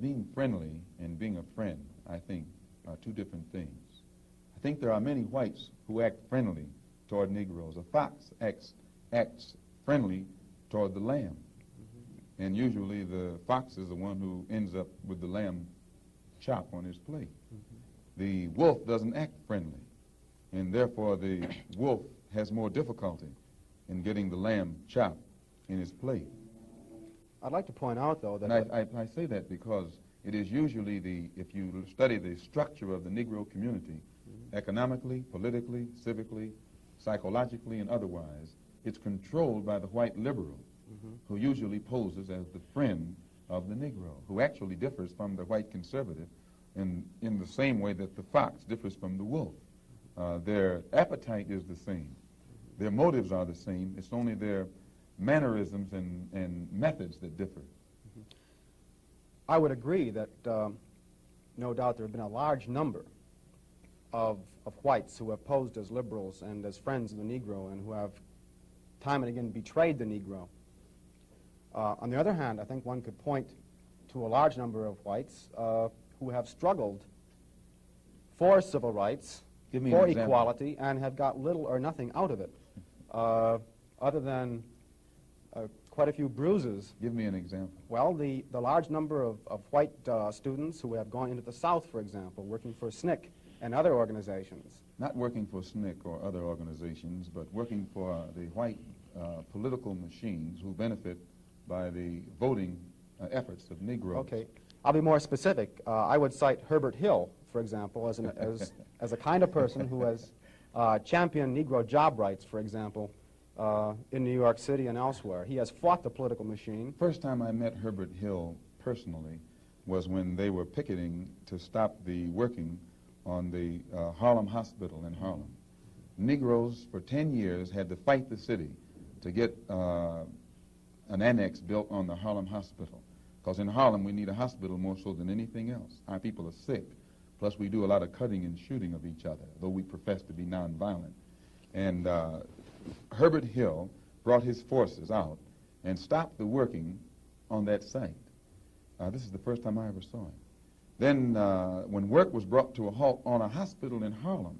being friendly and being a friend, I think, are two different things. I think there are many whites who act friendly toward Negroes. A fox acts friendly toward the lamb. And usually the fox is the one who ends up with the lamb chop on his plate. The wolf doesn't act friendly, and therefore the wolf has more difficulty in getting the lamb chop in his plate. I'd like to point out, though, that... And I say that because it is usually if you study the structure of the Negro community, economically, politically, civically, psychologically, and otherwise, it's controlled by the white liberal, who usually poses as the friend of the Negro, who actually differs from the white conservative in the same way that the fox differs from the wolf. Their appetite is the same. Their motives are the same. It's only their mannerisms and methods that differ. I would agree that no doubt there have been a large number of whites who have posed as liberals and as friends of the Negro and who have time and again betrayed the Negro. On the other hand, I think one could point to a large number of whites who have struggled for civil rights, for equality, and have got little or nothing out of it, other than quite a few bruises. Give me an example. Well, the large number of white students who have gone into the South, for example, working for SNCC and other organizations. Not working for SNCC or other organizations, but working for the white political machines who benefit by the voting efforts of Negroes. Okay. I'll be more specific. I would cite Herbert Hill, for example, as a kind of person who has championed Negro job rights, for example, in New York City and elsewhere. He has fought the political machine. First time I met Herbert Hill personally was when they were picketing to stop the working on the Harlem Hospital in Harlem. Negroes for 10 years had to fight the city to get an annex built on the Harlem Hospital. Because in Harlem, we need a hospital more so than anything else. Our people are sick. Plus, we do a lot of cutting and shooting of each other, though we profess to be nonviolent. And Herbert Hill brought his forces out and stopped the working on that site. This is the first time I ever saw him. Then, when work was brought to a halt on a hospital in Harlem,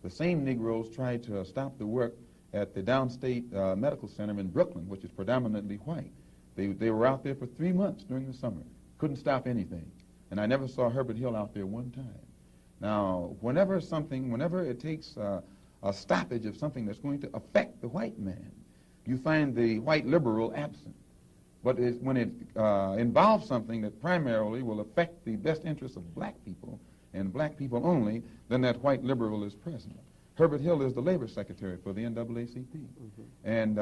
the same Negroes tried to stop the work at the Downstate Medical Center in Brooklyn, which is predominantly white. They were out there for 3 months during the summer. Couldn't stop anything. And I never saw Herbert Hill out there one time. Now, whenever it takes a stoppage of something that's going to affect the white man, you find the white liberal absent. But when it involves something that primarily will affect the best interests of black people, and black people only, then that white liberal is present. Herbert Hill is the labor secretary for the NAACP. And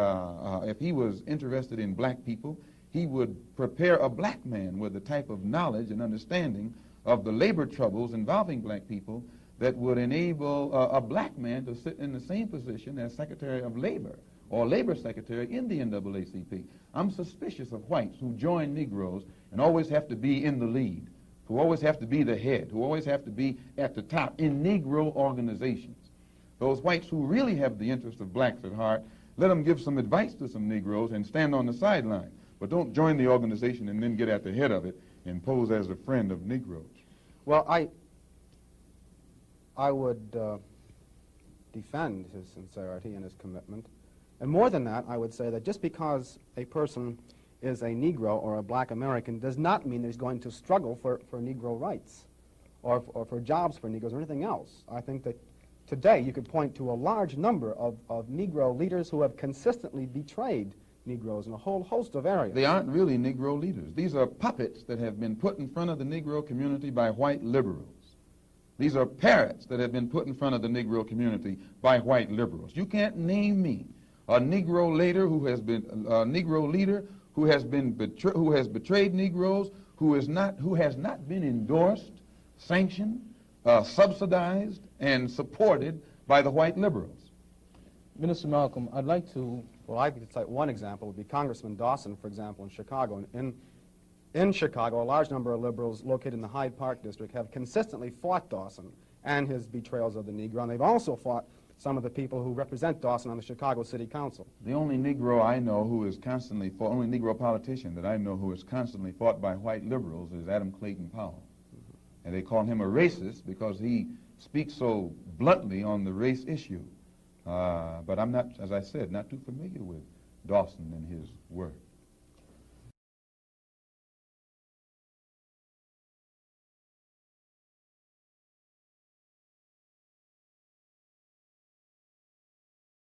if he was interested in black people, he would prepare a black man with the type of knowledge and understanding of the labor troubles involving black people that would enable a black man to sit in the same position as Secretary of Labor or Labor Secretary in the NAACP. I'm suspicious of whites who join Negroes and always have to be in the lead, who always have to be the head, who always have to be at the top in Negro organizations. Those whites who really have the interest of blacks at heart, let them give some advice to some Negroes and stand on the sideline. But don't join the organization and then get at the head of it and pose as a friend of Negroes. Well, I would defend his sincerity and his commitment. And more than that, I would say that just because a person is a Negro or a black American does not mean that he's going to struggle for Negro rights or for jobs for Negroes or anything else. I think that today you could point to a large number of Negro leaders who have consistently betrayed Negroes in a whole host of areas. They aren't really Negro leaders. These are puppets that have been put in front of the Negro community by white liberals. These are parrots that have been put in front of the Negro community by white liberals. You can't name me a Negro leader who has been betrayed Negroes, who has not been endorsed, sanctioned, subsidized, and supported by the white liberals. Minister Malcolm, I'd like to... Well, I could cite one example would be Congressman Dawson, for example, in Chicago. In Chicago, a large number of liberals located in the Hyde Park district have consistently fought Dawson and his betrayals of the Negro, and they've also fought some of the people who represent Dawson on the Chicago City Council. The only Negro I know who is constantly fought, only Negro politician that I know who is constantly fought by white liberals is Adam Clayton Powell. And they call him a racist because he speaks so bluntly on the race issue. But I'm not, as I said, not too familiar with Dawson and his work.